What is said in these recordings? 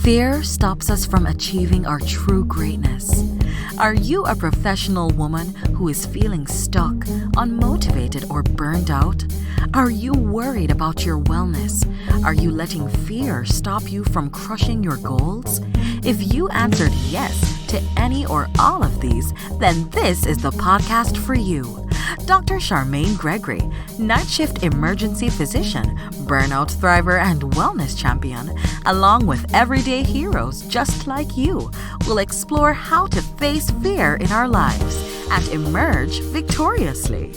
Fear stops us from achieving our true greatness. Are you a professional woman who is feeling stuck, unmotivated, or burned out? Are you worried about your wellness? Are you letting fear stop you from crushing your goals? If you answered yes to any or all of these, then this is the podcast for you. Dr. Charmaine Gregory, night shift emergency physician, burnout thriver, and wellness champion, along with everyday heroes just like you, will explore how to face fear in our lives and emerge victoriously.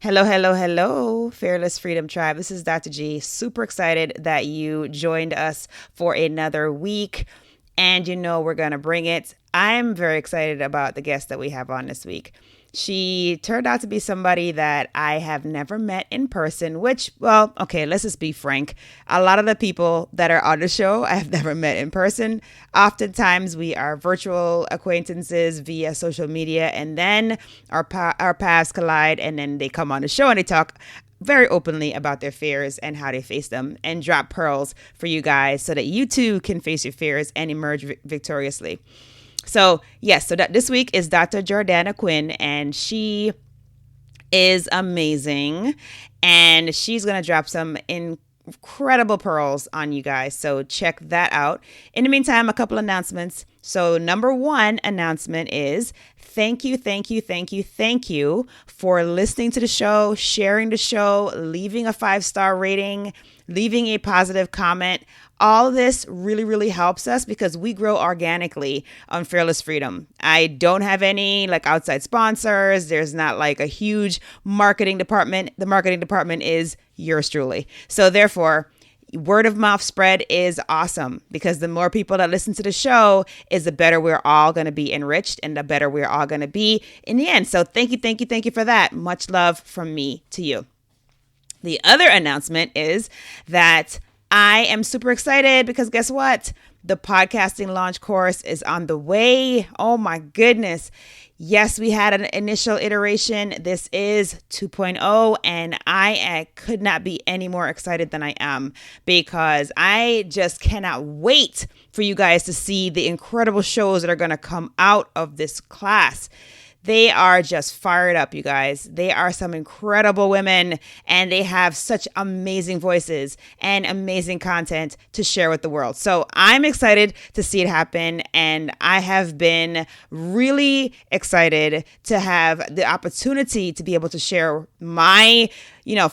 Hello, Fearless Freedom Tribe. This is Dr. G. Super excited that you joined us for another week. And you know we're going to bring it. I'm very excited about the guest that we have on this week. She turned out to be somebody that I have never met in person, which, well, okay, let's just be frank. A lot of the people that are on the show, I have never met in person. Oftentimes, we are virtual acquaintances via social media, and then our paths collide, and then they come on the show and they talk very openly about their fears and how they face them and drop pearls for you guys so that you too can face your fears and emerge victoriously. So yes, this week is Dr. Jordanna Quinn, and she is amazing, and she's going to drop some incredible pearls on you guys. So check that out. In the meantime, a couple announcements. So number one announcement is thank you for listening to the show, sharing the show, leaving a 5-star rating, leaving a positive comment. All of this really, really helps us because we grow organically on Fearless Freedom. I don't have any outside sponsors. There's not a huge marketing department. The marketing department is yours truly. So therefore, word of mouth spread is awesome because the more people that listen to the show is the better we're all going to be enriched and the better we're all going to be in the end. So thank you for that. Much love from me to you. The other announcement is that I am super excited because guess what? The podcasting launch course is on the way. Oh my goodness. Yes, we had an initial iteration. This is 2.0, and I could not be any more excited than I am because I just cannot wait for you guys to see the incredible shows that are going to come out of this class. They are just fired up, you guys. They are some incredible women, and they have such amazing voices and amazing content to share with the world. So I'm excited to see it happen, and I have been really excited to have the opportunity to be able to share my,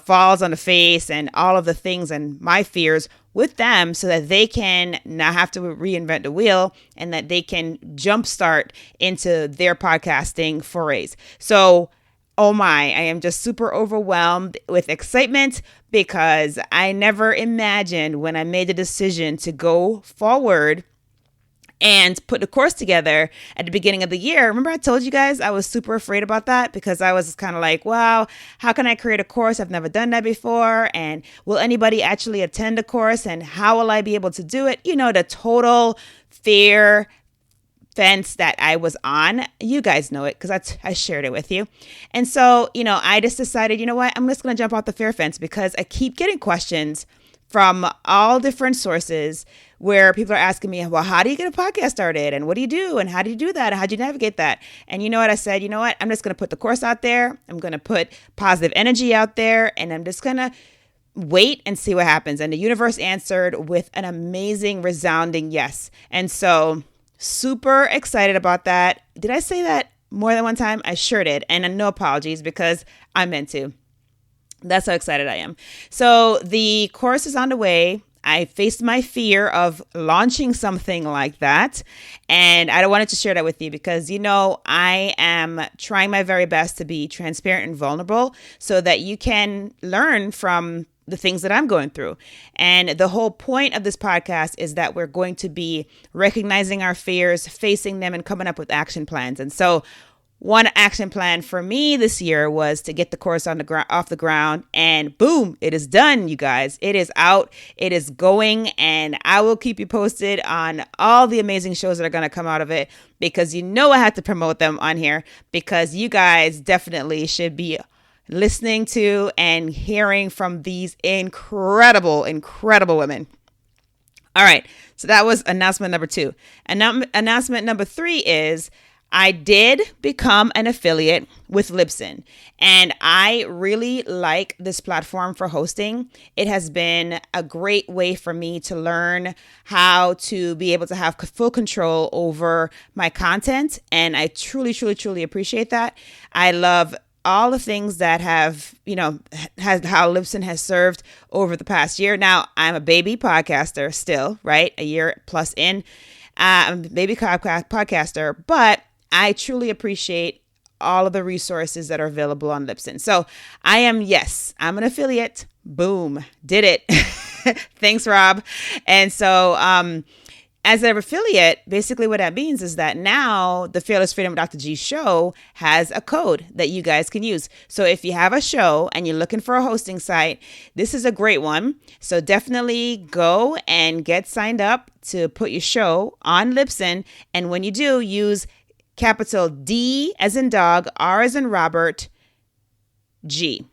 falls on the face and all of the things and my fears with them so that they can not have to reinvent the wheel and that they can jumpstart into their podcasting forays. So, oh my, I am just super overwhelmed with excitement because I never imagined when I made the decision to go forward and put the course together at the beginning of the year. Remember I told you guys I was super afraid about that because I was kind of like, wow, how can I create a course? I've never done that before. And will anybody actually attend a course? And how will I be able to do it? The total fear fence that I was on. You guys know it because I shared it with you. And so, I just decided, I'm just going to jump off the fear fence because I keep getting questions from all different sources where people are asking me, well, how do you get a podcast started? And what do you do? And how do you do that? And how do you navigate that? And you know what? I said, I'm just going to put the course out there. I'm going to put positive energy out there. And I'm just going to wait and see what happens. And the universe answered with an amazing, resounding yes. And so super excited about that. Did I say that more than one time? I sure did. And no apologies because I meant to. That's how excited I am. So the course is on the way. I faced my fear of launching something like that. And I wanted to share that with you because, I am trying my very best to be transparent and vulnerable so that you can learn from the things that I'm going through. And the whole point of this podcast is that we're going to be recognizing our fears, facing them, and coming up with action plans. And so one action plan for me this year was to get the course off the ground, and boom, it is done, you guys. It is out, it is going, and I will keep you posted on all the amazing shows that are going to come out of it because I had to promote them on here because you guys definitely should be listening to and hearing from these incredible, incredible women. All right. So that was announcement number 2. Announcement number 3 is I did become an affiliate with Libsyn, and I really like this platform for hosting. It has been a great way for me to learn how to be able to have full control over my content, and I truly, truly, truly appreciate that. I love all the things that have, how Libsyn has served over the past year. Now, I'm a baby podcaster still, right? A year plus in. I'm a baby podcaster, but I truly appreciate all of the resources that are available on Libsyn. So I'm an affiliate. Boom. Did it. Thanks, Rob. And so, as an affiliate, basically what that means is that now the Fearless Freedom with Dr. G show has a code that you guys can use. So if you have a show and you're looking for a hosting site, this is a great one. So definitely go and get signed up to put your show on Libsyn. And when you do, use capital D as in dog, R as in Robert, G.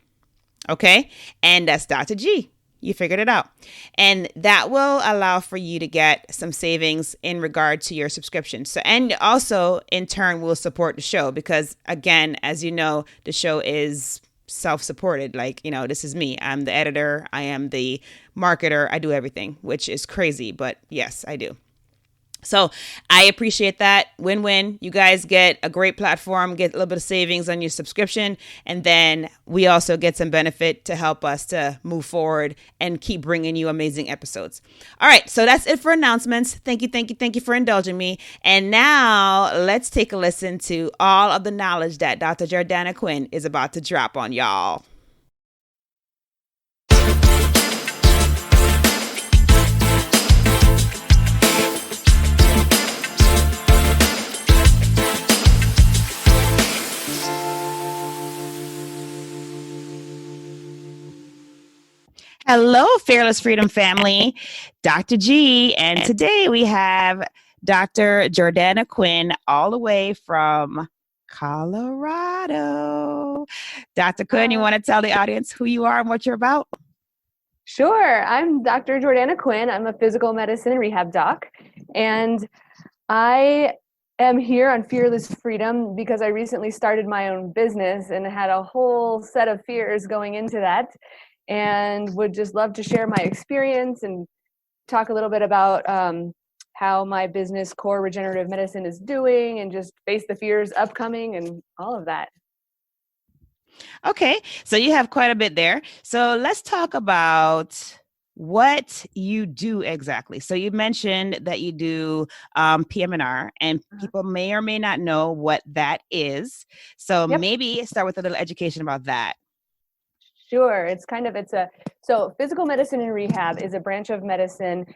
Okay? And that's Dr. G. You figured it out. And that will allow for you to get some savings in regard to your subscription. So, and also in turn will support the show because again, as you know, the show is self-supported. Like, this is me. I'm the editor. I am the marketer. I do everything, which is crazy, but yes, I do. So I appreciate that. Win-win. You guys get a great platform, get a little bit of savings on your subscription, and then we also get some benefit to help us to move forward and keep bringing you amazing episodes. All right, so that's it for announcements. Thank you for indulging me. And now let's take a listen to all of the knowledge that Dr. Jordanna Quinn is about to drop on y'all. Hello, Fearless Freedom family, Dr. G, and today we have Dr. Jordanna Quinn all the way from Colorado. Dr. Quinn, you want to tell the audience who you are and what you're about? Sure. I'm Dr. Jordanna Quinn. I'm a physical medicine and rehab doc, and I am here on Fearless Freedom because I recently started my own business and had a whole set of fears going into that. And would just love to share my experience and talk a little bit about how my business Core Regenerative Medicine is doing and just face the fears upcoming and all of that. Okay, so you have quite a bit there. So let's talk about what you do exactly. So you mentioned that you do PM&R, and people may or may not know what that is. So maybe start with a little education about that. Sure. So physical medicine and rehab is a branch of medicine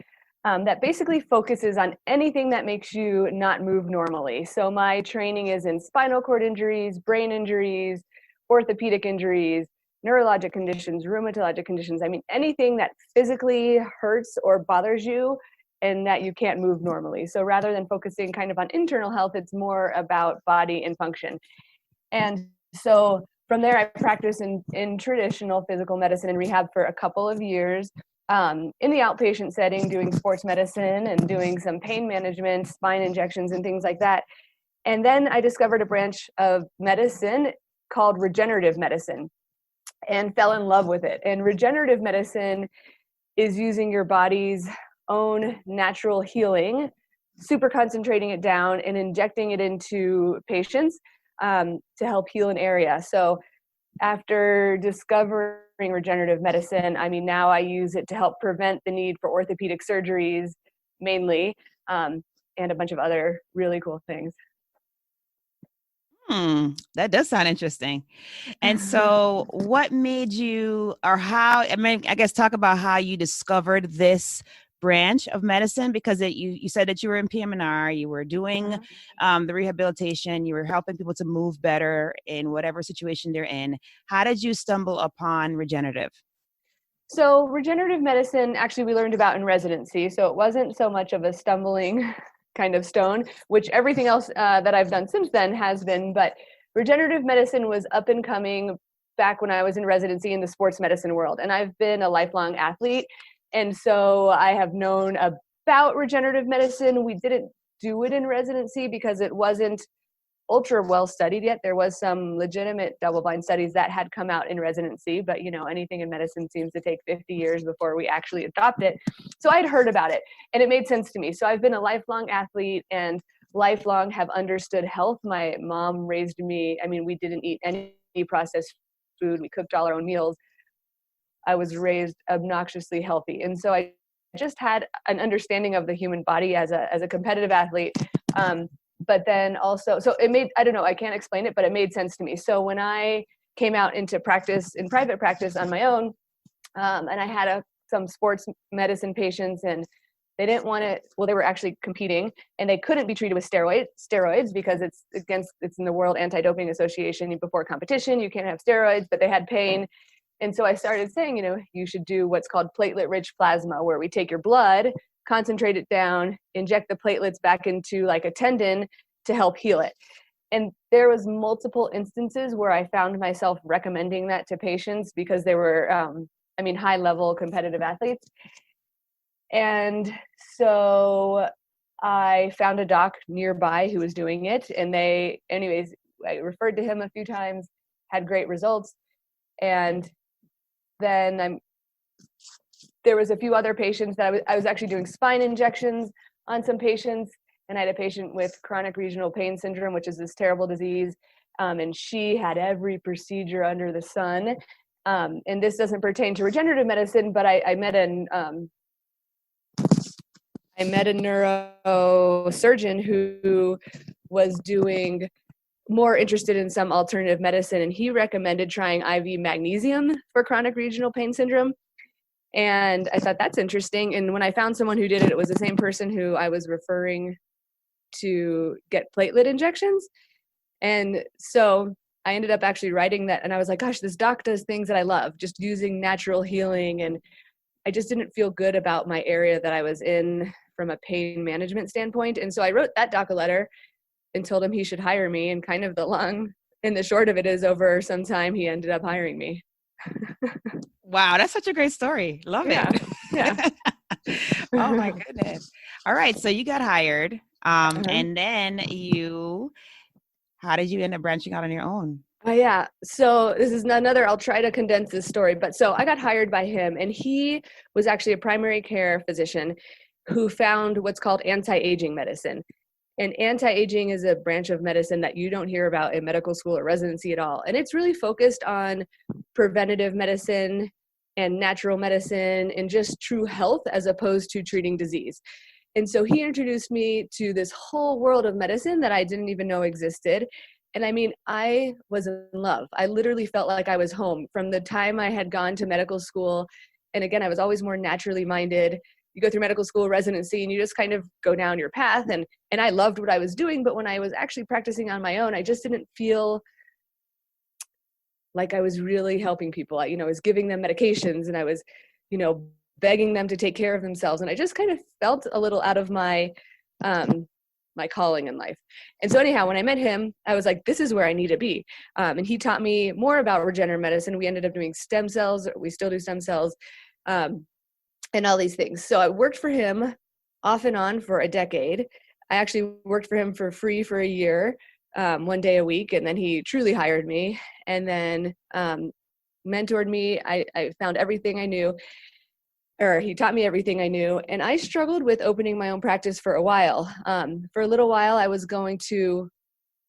that basically focuses on anything that makes you not move normally. So my training is in spinal cord injuries, brain injuries, orthopedic injuries, neurologic conditions, rheumatologic conditions. I mean, anything that physically hurts or bothers you and that you can't move normally. So rather than focusing kind of on internal health, it's more about body and function. And so from there, I practiced in traditional physical medicine and rehab for a couple of years in the outpatient setting, doing sports medicine and doing some pain management, spine injections and things like that. And then I discovered a branch of medicine called regenerative medicine and fell in love with it. And regenerative medicine is using your body's own natural healing, super concentrating it down and injecting it into patients to help heal an area. So after discovering regenerative medicine, I mean, now I use it to help prevent the need for orthopedic surgeries mainly, and a bunch of other really cool things. That does sound interesting. And so what made you, or how, I guess talk about how you discovered this branch of medicine, because you said that you were in PM&R, you were doing the rehabilitation, you were helping people to move better in whatever situation they're in. How did you stumble upon regenerative? So regenerative medicine, actually, we learned about in residency. So it wasn't so much of a stumbling kind of stone, which everything else that I've done since then has been. But regenerative medicine was up and coming back when I was in residency in the sports medicine world. And I've been a lifelong athlete. And so I have known about regenerative medicine. We didn't do it in residency because it wasn't ultra well studied yet. There was some legitimate double-blind studies that had come out in residency, but anything in medicine seems to take 50 years before we actually adopt it. So I'd heard about it and it made sense to me. So I've been a lifelong athlete and lifelong have understood health. My mom raised me. I mean, we didn't eat any processed food. We cooked all our own meals. I was raised obnoxiously healthy. And so I just had an understanding of the human body as a competitive athlete. But then also, so it made, I don't know, I can't explain it, but it made sense to me. So when I came out into practice, in private practice on my own, and I had some sports medicine patients and they didn't want to, well, they were actually competing and they couldn't be treated with steroids because it's in the World Anti-Doping Association. Before competition, you can't have steroids, but they had pain. And so I started saying, you should do what's called platelet-rich plasma, where we take your blood, concentrate it down, inject the platelets back into like a tendon to help heal it. And there was multiple instances where I found myself recommending that to patients because they were, high-level competitive athletes. And so I found a doc nearby who was doing it. And I referred to him a few times, had great results. And then there was a few other patients that I was actually doing spine injections on some patients. And I had a patient with chronic regional pain syndrome, which is this terrible disease. And she had every procedure under the sun. And this doesn't pertain to regenerative medicine, but I met a neurosurgeon who was more interested in some alternative medicine, and he recommended trying IV magnesium for chronic regional pain syndrome. And I thought that's interesting. And when I found someone who did it, it was the same person who I was referring to get platelet injections. And so I ended up actually writing that, and I was like, gosh, this doc does things that I love, just using natural healing. And I just didn't feel good about my area that I was in from a pain management standpoint. And so I wrote that doc a letter and told him he should hire me. And kind of the long and the short of it is, over some time, he ended up hiring me. Wow, that's such a great story. Love it. Yeah. Oh my goodness. All right, so you got hired, and then how did you end up branching out on your own? Yeah. So this is another, I'll try to condense this story, but so I got hired by him, and he was actually a primary care physician who found what's called anti-aging medicine. And anti-aging is a branch of medicine that you don't hear about in medical school or residency at all. And it's really focused on preventative medicine and natural medicine and just true health as opposed to treating disease. And so he introduced me to this whole world of medicine that I didn't even know existed. And I mean, I was in love. I literally felt like I was home from the time I had gone to medical school. And again, I was always more naturally minded. You go through medical school residency and you just kind of go down your path. And I loved what I was doing. But when I was actually practicing on my own, I just didn't feel like I was really helping people. I was giving them medications and I was, begging them to take care of themselves. And I just kind of felt a little out of my calling in life. And so anyhow, when I met him, I was like, this is where I need to be. And he taught me more about regenerative medicine. We ended up doing stem cells. We still do stem cells. And all these things. So I worked for him off and on for a decade. I actually worked for him for free for a year, 1 day a week. And then he truly hired me and then mentored me. I found everything I knew, or he taught me everything I knew. And I struggled with opening my own practice for a while. For a little while, I was going to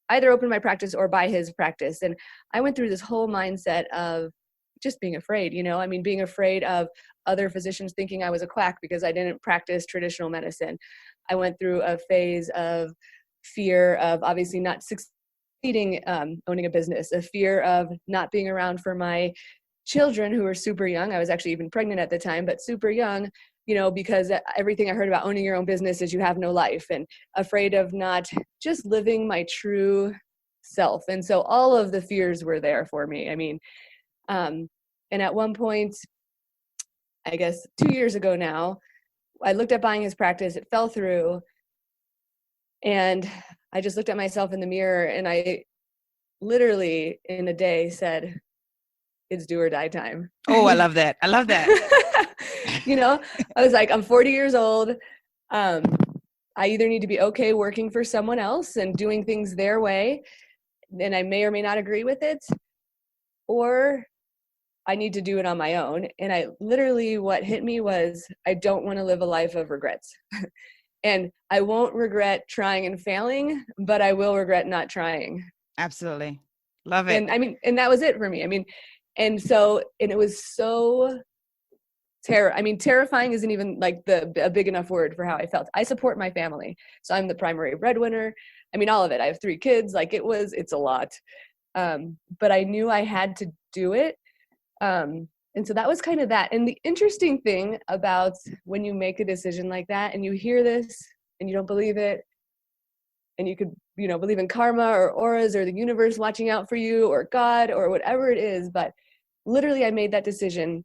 either open my practice or buy his practice. And I went through this whole mindset of just being afraid, being afraid of other physicians thinking I was a quack because I didn't practice traditional medicine. I went through a phase of fear of obviously not succeeding, owning a business, a fear of not being around for my children who were super young. I was actually even pregnant at the time, but super young, because everything I heard about owning your own business is you have no life, and afraid of not just living my true self. And so all of the fears were there for me. And at one point, I guess 2 years ago now, I looked at buying his practice. It fell through. And I just looked at myself in the mirror and I literally in a day said, it's do or die time. Oh, I love that. I love that. You know, I was like, I'm 40 years old. I either need to be okay working for someone else and doing things their way, and I may or may not agree with it, or I need to do it on my own. And I literally, what hit me was, I don't want to live a life of regrets. And I won't regret trying and failing, but I will regret not trying. Absolutely. Love it. And I mean, and that was it for me. I mean, and it was so terrifying isn't even like a big enough word for how I felt. I support my family. So I'm the primary breadwinner. I mean, all of it. I have 3 kids. Like it's a lot. But I knew I had to do it. And so that was kind of that. And the interesting thing about when you make a decision like that and you hear this and you don't believe it, and you could, believe in karma or auras or the universe watching out for you or God or whatever it is. But literally I made that decision.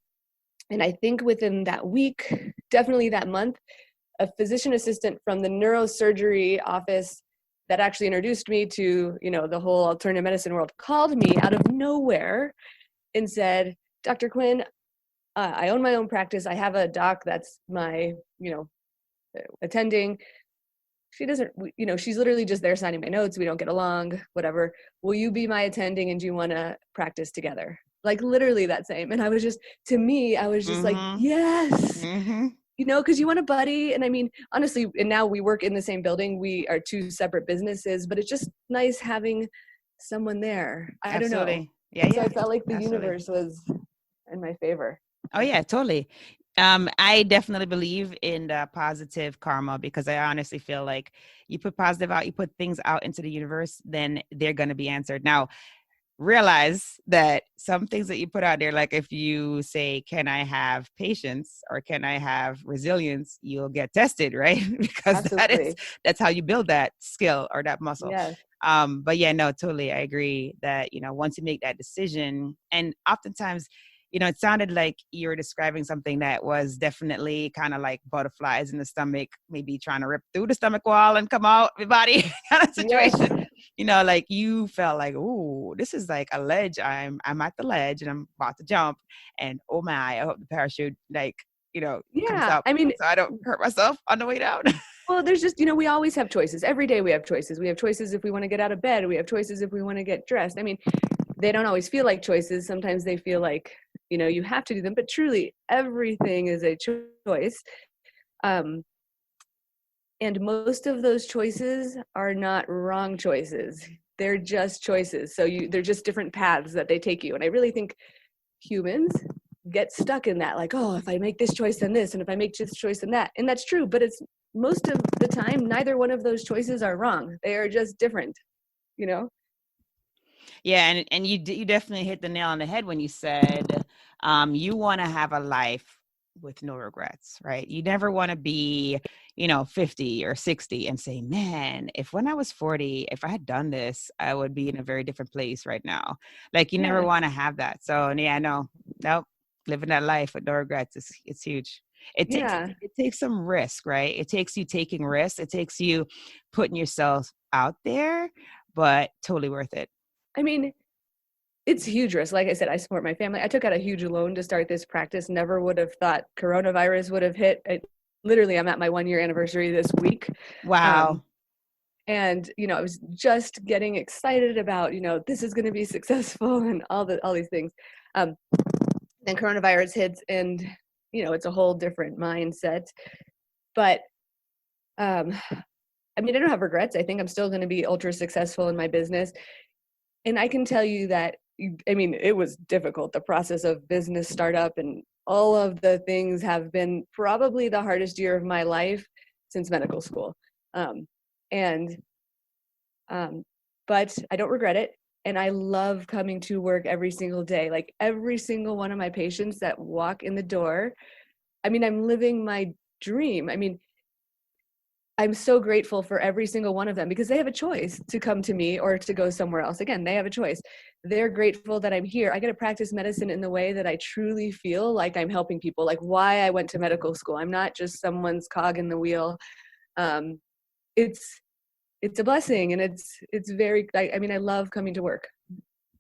And I think within that week, definitely that month, a physician assistant from the neurosurgery office that actually introduced me to, the whole alternative medicine world called me out of nowhere and said, Dr. Quinn, I own my own practice. I have a doc that's my, attending. She doesn't, she's literally just there signing my notes. We don't get along, whatever. Will you be my attending and do you want to practice together? Like literally that same. And I was just, to me, I was just like, yes, because you want a buddy. And I mean, honestly, and now we work in the same building. We are 2 separate businesses, but it's just nice having someone there. I don't know. Yeah. So I felt like the universe was in my favor. Oh yeah, totally. I definitely believe in the positive karma because I honestly feel like you put positive out, you put things out into the universe, then they're going to be answered. Now, realize that some things that you put out there, like if you say, can I have patience or can I have resilience, you'll get tested, right? Because that's how you build that skill or that muscle. Yes. But yeah, no, totally. I agree that, once you make that decision, and oftentimes, it sounded like you were describing something that was definitely kind of like butterflies in the stomach, maybe trying to rip through the stomach wall and come out your body kind of situation. Yes. Like you felt like, ooh, this is like a ledge. I'm at the ledge and I'm about to jump. And oh my, I hope the parachute comes up. I mean, so I don't hurt myself on the way down. Well, there's just, we always have choices. Every day we have choices. We have choices if we want to get out of bed. We have choices if we want to get dressed. I mean, they don't always feel like choices. Sometimes they feel like, you have to do them, but truly everything is a choice. And most of those choices are not wrong choices. They're just choices. So they're just different paths that they take you. And I really think humans get stuck in that, like, oh, if I make this choice, then this, and if I make this choice, then that. And that's true, but it's most of the time, neither one of those choices are wrong. They are just different, Yeah, and you definitely hit the nail on the head when you said you want to have a life with no regrets, right? You never want to be, 50 or 60 and say, man, if when I was 40, if I had done this, I would be in a very different place right now. Like you never want to have that. So yeah, nope, living that life with no regrets it's huge. It takes some risk, right? It takes you taking risks. It takes you putting yourself out there, but totally worth it. I mean, it's huge risk. Like I said, I support my family. I took out a huge loan to start this practice. Never would have thought coronavirus would have hit. Literally, I'm at my 1-year anniversary this week. Wow. And, I was just getting excited about, this is going to be successful and all these things. Then coronavirus hits and, it's a whole different mindset. But, I don't have regrets. I think I'm still going to be ultra successful in my business. And I can tell you that, it was difficult. The process of business startup and all of the things have been probably the hardest year of my life since medical school. But I don't regret it. And I love coming to work every single day. Like every single one of my patients that walk in the door, I'm living my dream. I'm so grateful for every single one of them because they have a choice to come to me or to go somewhere else. Again, they have a choice. They're grateful that I'm here. I get to practice medicine in the way that I truly feel like I'm helping people, like why I went to medical school. I'm not just someone's cog in the wheel. It's a blessing, and it's very, I love coming to work.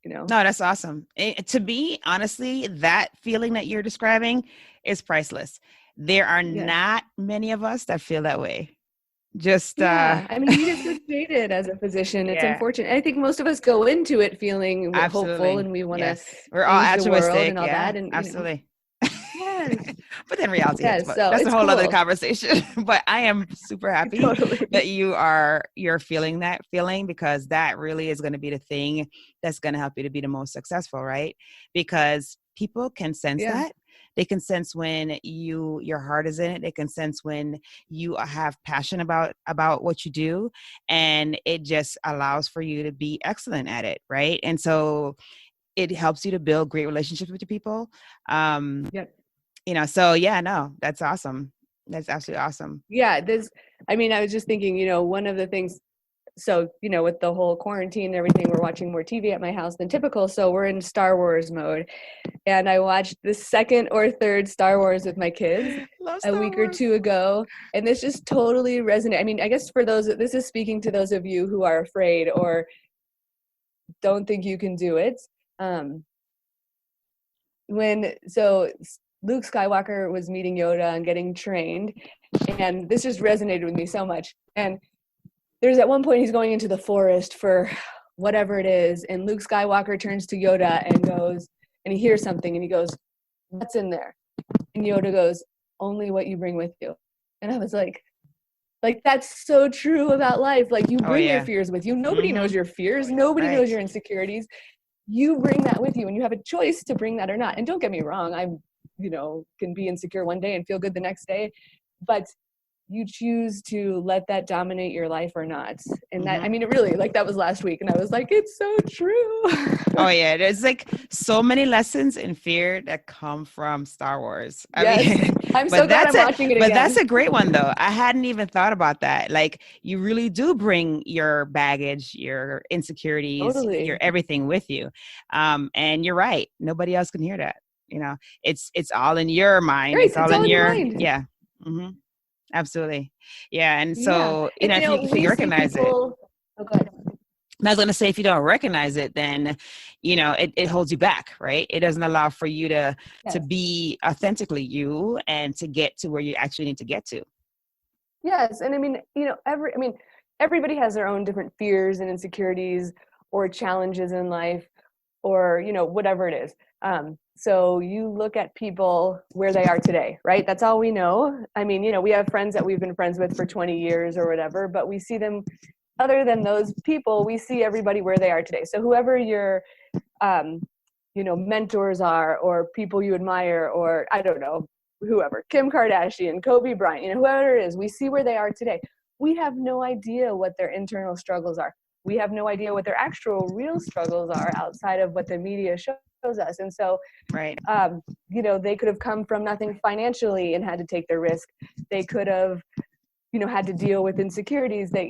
No, that's awesome. To me, honestly, that feeling that you're describing is priceless. There are not many of us that feel that way. Just I mean, you get frustrated as a physician. It's unfortunate. I think most of us go into it feeling hopeful and we want to we're all change the world altruistic and all that. And absolutely. Yes. But then reality hits. So that's a whole cool. other conversation. But I am super happy that you're feeling that feeling, because that really is going to be the thing that's going to help you to be the most successful, right? Because people can sense that. They can sense when your heart is in it. They can sense when you have passion about what you do, and it just allows for you to be excellent at it, right? And so it helps you to build great relationships with your people. So no, that's awesome. That's absolutely awesome. Yeah, I was just thinking, one of the things, so, with the whole quarantine and everything, we're watching more TV at my house than typical. So we're in Star Wars mode. And I watched the second or third Star Wars with my kids a week or two ago. And this just totally resonated. I mean, I guess this is speaking to those of you who are afraid or don't think you can do it. Luke Skywalker was meeting Yoda and getting trained, and this just resonated with me so much. And there's at one point he's going into the forest for whatever it is, and Luke Skywalker turns to Yoda and goes, and he hears something, and he goes, "What's in there?" And Yoda goes, "Only what you bring with you." And I was like that's so true about life. Like, you bring your fears with you. Nobody knows your fears. Nobody knows your insecurities. You bring that with you, and you have a choice to bring that or not. And don't get me wrong, I'm can be insecure one day and feel good the next day, but you choose to let that dominate your life or not. And that, I mean, it really, that was last week, and I was like, it's so true. There's so many lessons in fear that come from Star Wars. I'm so glad I'm watching it again. But that's a great one, though. I hadn't even thought about that. You really do bring your baggage, your insecurities, your everything with you. And you're right. Nobody else can hear that. It's all in your mind. Right, it's all in your mind. Yeah. Mm-hmm. Absolutely. Yeah. And so, if you recognize it, go ahead. I was going to say, if you don't recognize it, then, it holds you back, right? It doesn't allow for you to be authentically you and to get to where you actually need to get to. Yes. And I mean, everybody has their own different fears and insecurities or challenges in life, or, whatever it is. So you look at people where they are today, right? That's all we know. I mean, we have friends that we've been friends with for 20 years or whatever, but we see them, other than those people, we see everybody where they are today. So whoever your, mentors are, or people you admire, or I don't know, whoever, Kim Kardashian, Kobe Bryant, whoever it is, we see where they are today. We have no idea what their internal struggles are. We have no idea what their actual real struggles are outside of what the media shows us. And so, they could have come from nothing financially and had to take their risk. They could have, had to deal with insecurities that,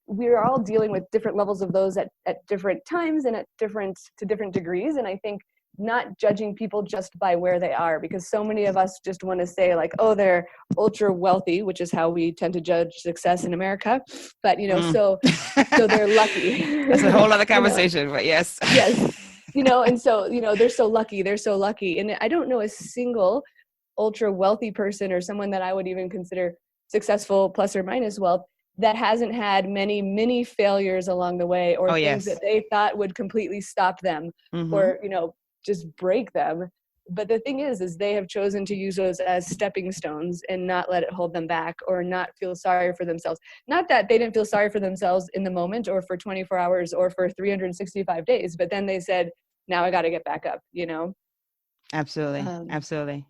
we're all dealing with different levels of those at different times and to different degrees. And I think not judging people just by where they are, because so many of us just want to say they're ultra wealthy, which is how we tend to judge success in America. But, so they're lucky. That's a whole other conversation, but yes. Yes. And so, they're so lucky. And I don't know a single ultra wealthy person or someone that I would even consider successful plus or minus wealth that hasn't had many, many failures along the way, or things that they thought would completely stop them or, just break them. But the thing is they have chosen to use those as stepping stones and not let it hold them back, or not feel sorry for themselves. Not that they didn't feel sorry for themselves in the moment or for 24 hours or for 365 days, but then they said, now I got to get back up, Absolutely. Absolutely.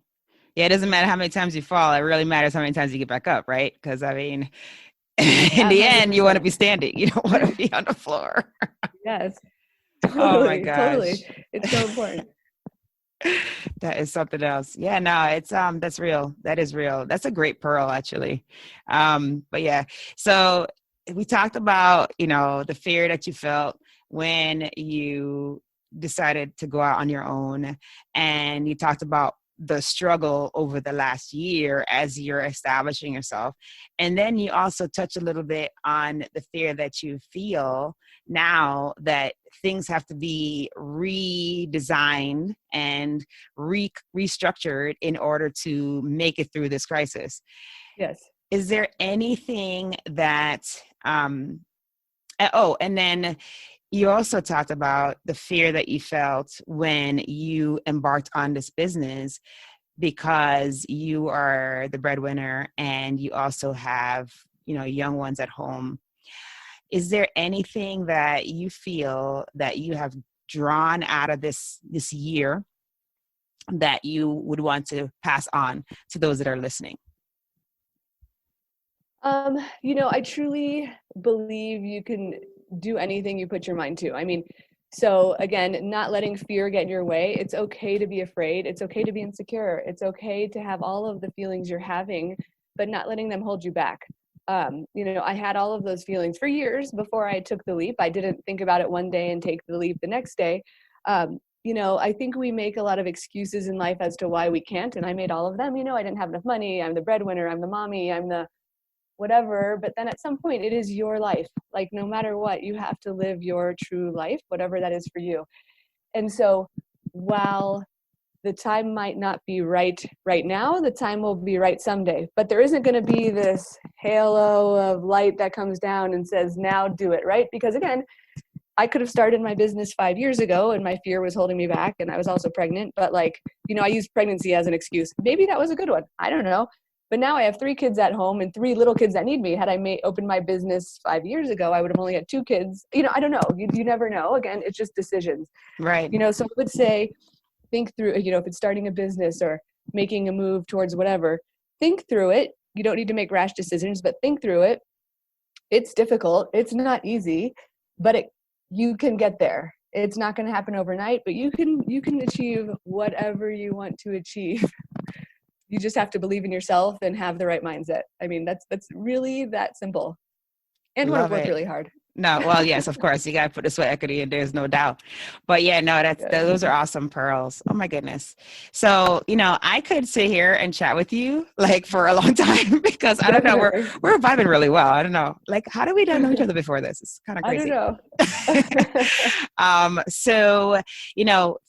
Yeah. It doesn't matter how many times you fall. It really matters how many times you get back up. Right. Because in the end, you want to be standing. You don't want to be on the floor. Yes. Totally, oh my gosh. Totally. It's so important. That is something else. Yeah, no, it's that's real. That is real. That's a great pearl, actually. But yeah, so we talked about, the fear that you felt when you decided to go out on your own, and you talked about the struggle over the last year as you're establishing yourself. And then you also touch a little bit on the fear that you feel now that things have to be redesigned and restructured in order to make it through this crisis. Yes. Is there anything that, and then you also talked about the fear that you felt when you embarked on this business because you are the breadwinner and you also have, young ones at home. Is there anything that you feel that you have drawn out of this year that you would want to pass on to those that are listening? I truly believe you can do anything you put your mind to. I mean, so again, not letting fear get in your way. It's okay to be afraid. It's okay to be insecure. It's okay to have all of the feelings you're having, but not letting them hold you back. I had all of those feelings for years before I took the leap. I didn't think about it one day and take the leap the next day. I think we make a lot of excuses in life as to why we can't, and I made all of them. I didn't have enough money. I'm the breadwinner. I'm the mommy. I'm the whatever. But then at some point, it is your life. Like, no matter what, you have to live your true life, whatever that is for you. And so while the time might not be right now, the time will be right someday. But there isn't going to be this halo of light that comes down and says, now do it, right? Because again, I could have started my business 5 years ago and my fear was holding me back, and I was also pregnant. But I used pregnancy as an excuse. Maybe that was a good one. I don't know. But now I have 3 kids at home and 3 little kids that need me. Had I opened my business 5 years ago, I would have only had 2 kids. I don't know. You never know. Again, it's just decisions. Right. So I would say, think through, if it's starting a business or making a move towards whatever, think through it. You don't need to make rash decisions, but think through it. It's difficult. It's not easy, but you can get there. It's not going to happen overnight, but you can achieve whatever you want to achieve. You just have to believe in yourself and have the right mindset. I mean, that's really that simple. And want to work really hard. No, well, yes, of course. You got to put the sweat equity in. There's no doubt. But yeah, no, those are awesome pearls. Oh my goodness. So, I could sit here and chat with you for a long time because I don't know, we're vibing really well. I don't know. How did we not know each other before this? It's kind of crazy. I don't know. So,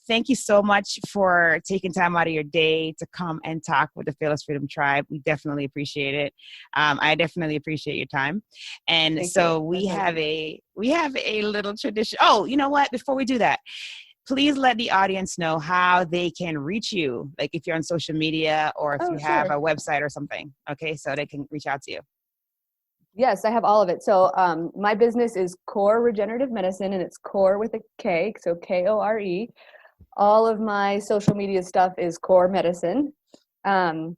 thank you so much for taking time out of your day to come and talk with the Fearless Freedom Tribe. We definitely appreciate it. I definitely appreciate your time. And we have a little tradition. Oh, you know what? Before we do that, please let the audience know how they can reach you. If you're on social media or if you have a website or something. Okay. So they can reach out to you. Yes, I have all of it. So my business is Core Regenerative Medicine, and it's Core with a K, so Kore. All of my social media stuff is Core Medicine. I'm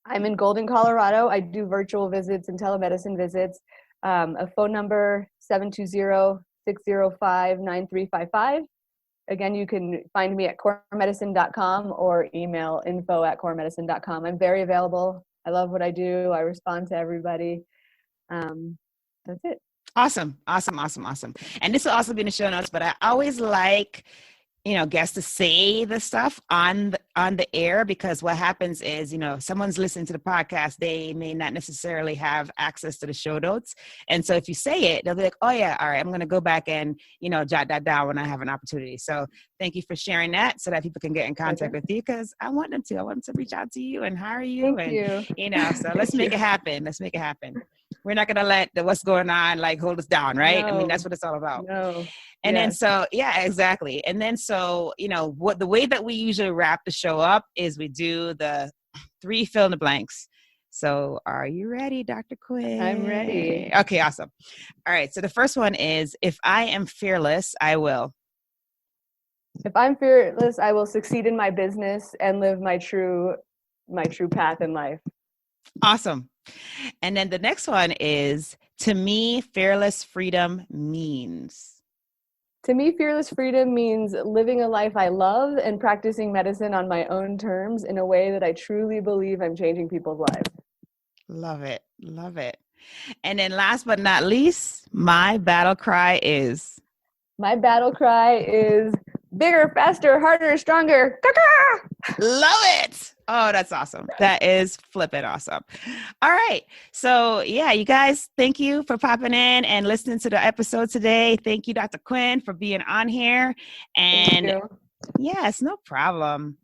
in Golden, Colorado. I do virtual visits and telemedicine visits. A phone number, 720-605-9355. Again, you can find me at coremedicine.com or email info@coremedicine.com. I'm very available. I love what I do. I respond to everybody. That's it. Awesome. And this will also be in the show notes, but I always like, guests to say the stuff on the air, because what happens is, someone's listening to the podcast, they may not necessarily have access to the show notes. And so if you say it, they'll be like, oh yeah, all right, I'm going to go back and, jot that down when I have an opportunity. So thank you for sharing that so that people can get in contact with you, because I want them to reach out to you and hire you. Thank you. So let's make it happen. We're not going to let what's going on hold us down, right? No. I mean, that's what it's all about. No. And then exactly. And then what the way that we usually wrap the show up is we do the 3 fill in the blanks. So are you ready, Dr. Quinn? I'm ready. Okay, awesome. All right. So the first one is, if I am fearless, I will. If I'm fearless, I will succeed in my business and live my true path in life. Awesome. And then the next one is, to me, fearless freedom means. To me, fearless freedom means living a life I love and practicing medicine on my own terms in a way that I truly believe I'm changing people's lives. Love it. And then last but not least, my battle cry is. My battle cry is bigger, faster, harder, stronger. Love it. Oh, that's awesome. That is flipping awesome. All right. So yeah, you guys, thank you for popping in and listening to the episode today. Thank you, Dr. Quinn, for being on here. And yes, no problem.